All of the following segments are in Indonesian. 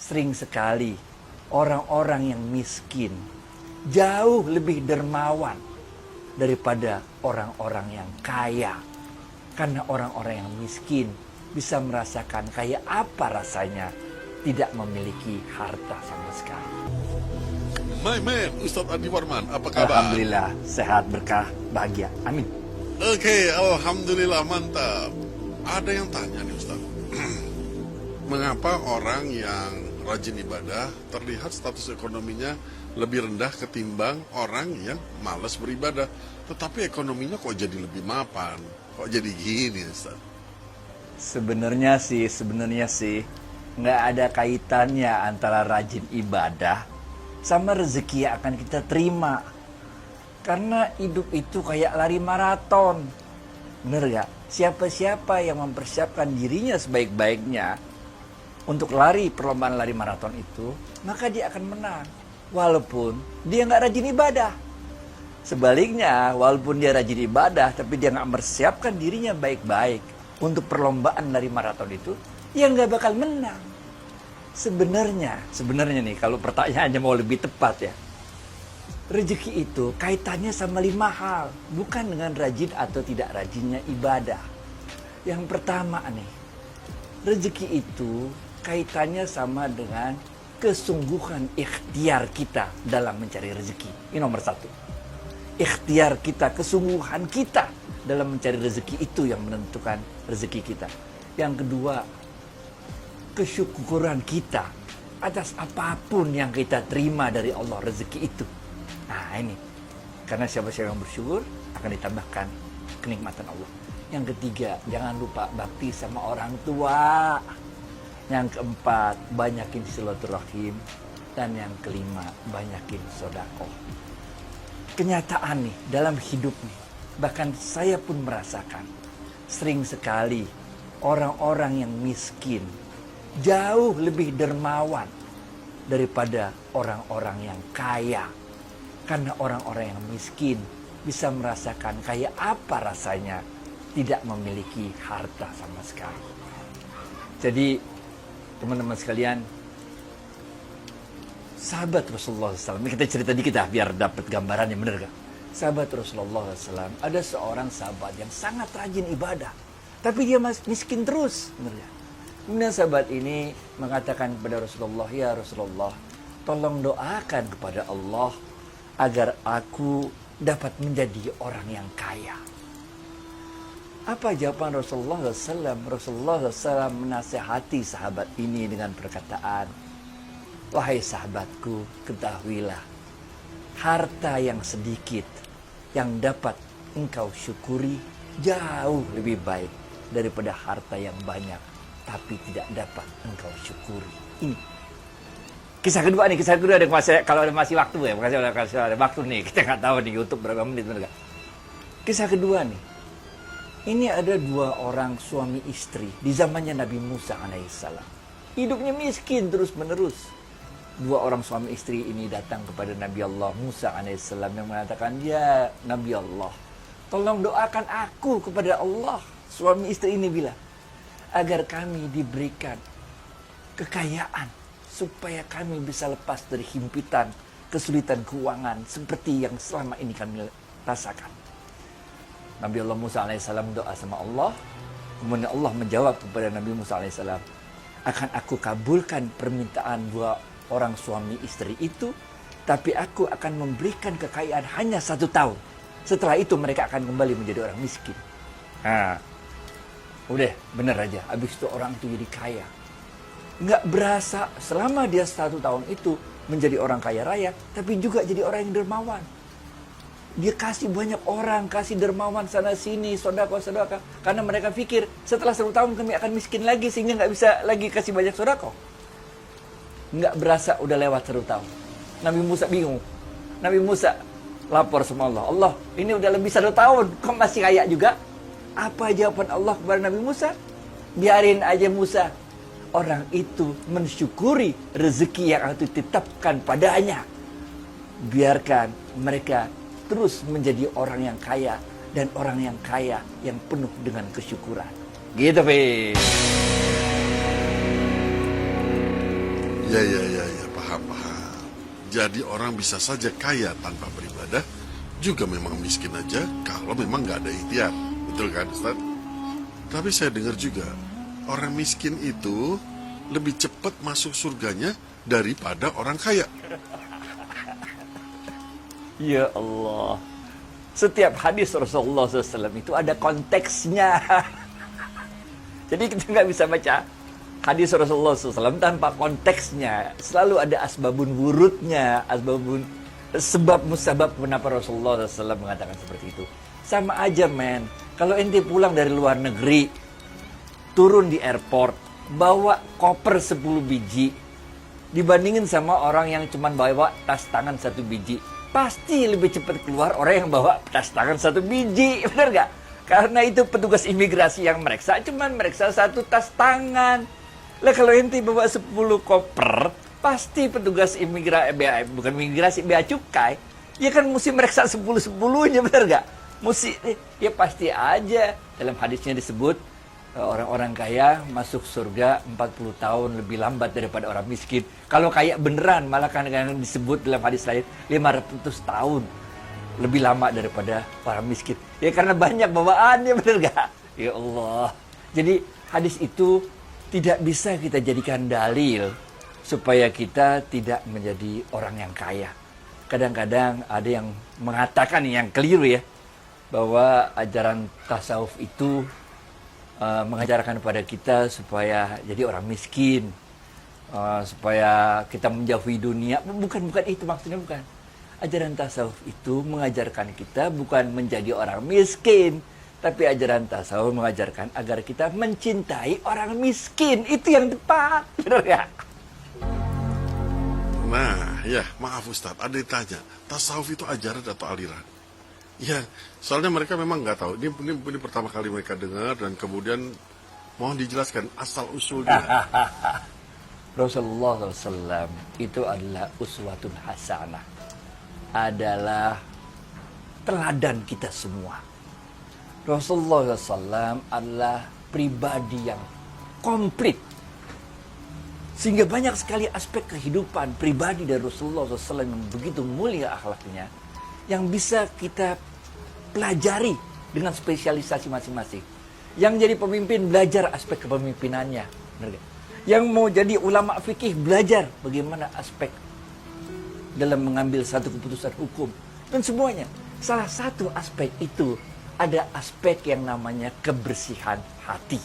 Sering sekali orang-orang yang miskin jauh lebih dermawan daripada orang-orang yang kaya. Karena orang-orang yang miskin bisa merasakan kayak apa rasanya tidak memiliki harta sama sekali. Main, Ustadz Andi Warman, apa kabar? Alhamdulillah, sehat, berkah, bahagia. Amin. Oke, Alhamdulillah, mantap. Ada yang tanya nih Ustadz, mengapa orang yang rajin ibadah terlihat status ekonominya lebih rendah ketimbang orang yang malas beribadah, tetapi ekonominya kok jadi lebih mapan? Kok jadi gini Ustadz? Sebenarnya sih nggak ada kaitannya antara rajin ibadah sama rezeki yang akan kita terima. Karena hidup itu kayak lari maraton. Bener gak? Siapa-siapa yang mempersiapkan dirinya sebaik-baiknya untuk lari perlombaan lari maraton itu, maka dia akan menang. Walaupun dia nggak rajin ibadah. Sebaliknya, walaupun dia rajin ibadah, tapi dia nggak mempersiapkan dirinya baik-baik untuk perlombaan lari maraton itu, dia nggak bakal menang. Sebenarnya nih, kalau pertanyaannya mau lebih tepat ya, rezeki itu kaitannya sama 5 hal, bukan dengan rajin atau tidak rajinnya ibadah. Yang pertama nih, rezeki itu kaitannya sama dengan kesungguhan ikhtiar kita dalam mencari rezeki. Ini nomor 1. Ikhtiar kita, kesungguhan kita dalam mencari rezeki itu yang menentukan rezeki kita. Yang kedua, kesyukuran kita atas apapun yang kita terima dari Allah, rezeki itu. Nah ini, karena siapa-siapa yang bersyukur akan ditambahkan kenikmatan Allah. Yang ketiga, jangan lupa bakti sama orang tua. Yang keempat, banyakin silaturahim. Dan yang kelima, banyakin sedekah. Kenyataan nih, dalam hidup nih, bahkan saya pun merasakan, sering sekali orang-orang yang miskin jauh lebih dermawan daripada orang-orang yang kaya. Karena orang-orang yang miskin bisa merasakan kayak apa rasanya tidak memiliki harta sama sekali. Jadi teman-teman sekalian, sahabat Rasulullah SAW, ini kita cerita dikit biar dapat gambarannya, bener gak? Sahabat Rasulullah SAW, ada seorang sahabat yang sangat rajin ibadah, tapi dia miskin terus, bener gak? Kemudian sahabat ini mengatakan kepada Rasulullah, ya Rasulullah, tolong doakan kepada Allah agar aku dapat menjadi orang yang kaya. Apa jawaban Rasulullah SAW? Rasulullah SAW menasihati sahabat ini dengan perkataan, wahai sahabatku, ketahuilah, harta yang sedikit yang dapat engkau syukuri jauh lebih baik daripada harta yang banyak tapi tidak dapat engkau syukuri. Ini kisah kedua nih, kalau ada masih waktu ya, makasih ada waktu nih, kita nggak tahu di YouTube berapa menit, bener gak? Kisah kedua nih, ini ada 2 orang suami istri di zamannya Nabi Musa alaihissalam. Hidupnya miskin terus menerus. 2 orang suami istri ini datang kepada Nabi Allah Musa alaihissalam yang mengatakan, ya Nabi Allah, tolong doakan aku kepada Allah. Suami istri ini bilang, agar kami diberikan kekayaan supaya kami bisa lepas dari himpitan, kesulitan keuangan seperti yang selama ini kami rasakan. Nabi Allah Musa alaihissalam doa sama Allah, kemudian Allah menjawab kepada Nabi Musa alaihissalam, akan aku kabulkan permintaan 2 orang suami istri itu, tapi aku akan memberikan kekayaan hanya 1 tahun. Setelah itu mereka akan kembali menjadi orang miskin. Nah, udah bener aja, habis itu orang itu jadi kaya. Nggak berasa selama dia 1 tahun itu menjadi orang kaya raya, tapi juga jadi orang yang dermawan. Dia kasih banyak orang, kasih dermawan sana sini, sedekah. Karena mereka pikir setelah 1 tahun kami akan miskin lagi sehingga nggak bisa lagi kasih banyak sedekah. Nggak berasa udah lewat 1 tahun. Nabi Musa bingung. Nabi Musa lapor sama Allah, Allah ini udah lebih 1 tahun, kok masih kaya juga? Apa jawaban Allah kepada Nabi Musa? Biarin aja Musa. Orang itu mensyukuri rezeki yang Allah tetapkan padanya. Biarkan mereka terus menjadi orang yang kaya. Dan orang yang kaya yang penuh dengan kesyukuran. Gitu, Fi. Ya, paham. Jadi orang bisa saja kaya tanpa beribadah, juga memang miskin aja kalau memang nggak ada ikhtiar. Betul kan, Ustaz? Tapi saya dengar juga, orang miskin itu lebih cepat masuk surganya daripada orang kaya. Ya Allah. Setiap hadis Rasulullah SAW itu ada konteksnya. Jadi kita nggak bisa baca hadis Rasulullah SAW tanpa konteksnya. Selalu ada asbabun wurudnya, sebab musabab kenapa Rasulullah SAW mengatakan seperti itu. Sama aja men, kalau ente pulang dari luar negeri, turun di airport, bawa koper 10 biji, dibandingin sama orang yang cuma bawa tas tangan 1 biji, pasti lebih cepat keluar orang yang bawa tas tangan 1 biji, benar nggak? Karena itu petugas imigrasi yang meriksa, cuman meriksa 1 tas tangan. Lah kalau ente bawa 10 koper, pasti petugas bukan imigrasi, bea cukai, ya kan mesti meriksa 10-10-nya, benar nggak? Ya pasti aja. Dalam hadisnya disebut, orang-orang kaya masuk surga 40 tahun lebih lambat daripada orang miskin. Kalau kaya beneran, malah kadang-kadang disebut dalam hadis lain 500 tahun lebih lama daripada orang miskin. Ya karena banyak bawaannya, bener gak? Ya Allah. Jadi hadis itu tidak bisa kita jadikan dalil supaya kita tidak menjadi orang yang kaya. Kadang-kadang ada yang mengatakan yang keliru ya, bahwa ajaran tasawuf itu mengajarkan kepada kita supaya jadi orang miskin, supaya kita menjauhi dunia. Bukan itu maksudnya, bukan. Ajaran tasawuf itu mengajarkan kita bukan menjadi orang miskin, tapi ajaran tasawuf mengajarkan agar kita mencintai orang miskin. Itu yang tepat, benar ya? Nah, ya maaf Ustadz, ada yang tanya, tasawuf itu ajaran atau aliran? Ya, soalnya mereka memang nggak tahu. Ini pertama kali mereka dengar, dan kemudian mohon dijelaskan asal usulnya. Rasulullah SAW itu adalah uswatun hasanah, adalah teladan kita semua. Rasulullah SAW adalah pribadi yang komplit, sehingga banyak sekali aspek kehidupan pribadi dari Rasulullah SAW yang begitu mulia akhlaknya, yang bisa kita pelajari dengan spesialisasi masing-masing. Yang jadi pemimpin belajar aspek kepemimpinannya, yang mau jadi ulama fikih belajar bagaimana aspek dalam mengambil satu keputusan hukum, dan semuanya. Salah satu aspek itu ada aspek yang namanya kebersihan hati,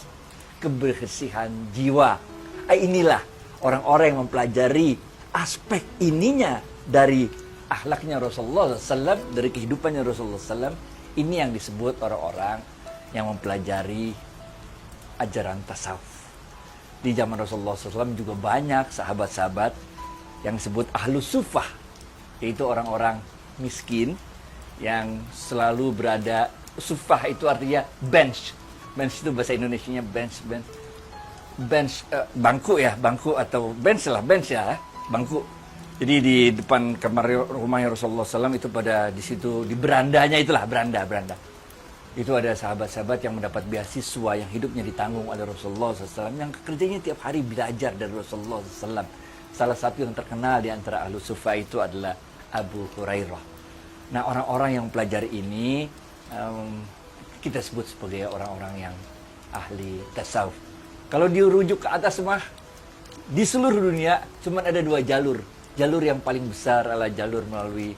kebersihan jiwa. Inilah orang-orang yang mempelajari aspek ininya dari akhlaknya Rasulullah SAW, dari kehidupannya Rasulullah SAW. Ini yang disebut orang-orang yang mempelajari ajaran tasawuf. Di zaman Rasulullah SAW juga banyak sahabat-sahabat yang disebut ahlus sufah, yaitu orang-orang miskin yang selalu berada. Sufah itu artinya bench. Bench itu bahasa Indonesianya bench, bangku ya, bangku atau bench ya, bangku. Jadi di depan kamar rumahnya Rasulullah SAW itu pada di situ, di berandanya itulah, beranda. Itu ada sahabat-sahabat yang mendapat beasiswa yang hidupnya ditanggung oleh Rasulullah SAW, yang kerjanya tiap hari belajar dari Rasulullah SAW. Salah satu yang terkenal di antara ahlu sufa itu adalah Abu Hurairah. Nah, orang-orang yang pelajari ini kita sebut sebagai orang-orang yang ahli tasawuf. Kalau dirujuk ke atas mah, di seluruh dunia cuma ada 2 jalur. Jalur yang paling besar adalah jalur melalui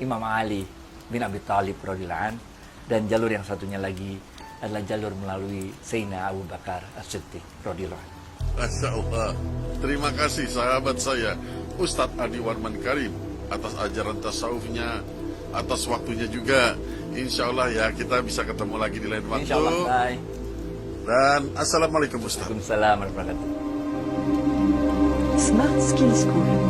Imam Ali bin Abi Thalib radhiyallahu anhu, dan jalur yang satunya lagi adalah jalur melalui Sayyidina Abu Bakar As-Siddiq radhiyallahu anhu. Masya Allah. Terima kasih sahabat saya Ustadz Adi Warman Karim atas ajaran tasawufnya, atas waktunya juga. Insya Allah ya, kita bisa ketemu lagi di lain waktu. Insya Allah. Bye. Dan Assalamualaikum Ustadz. Waalaikumsalam warahmatullahi wabarakatuh. Smart Skill School.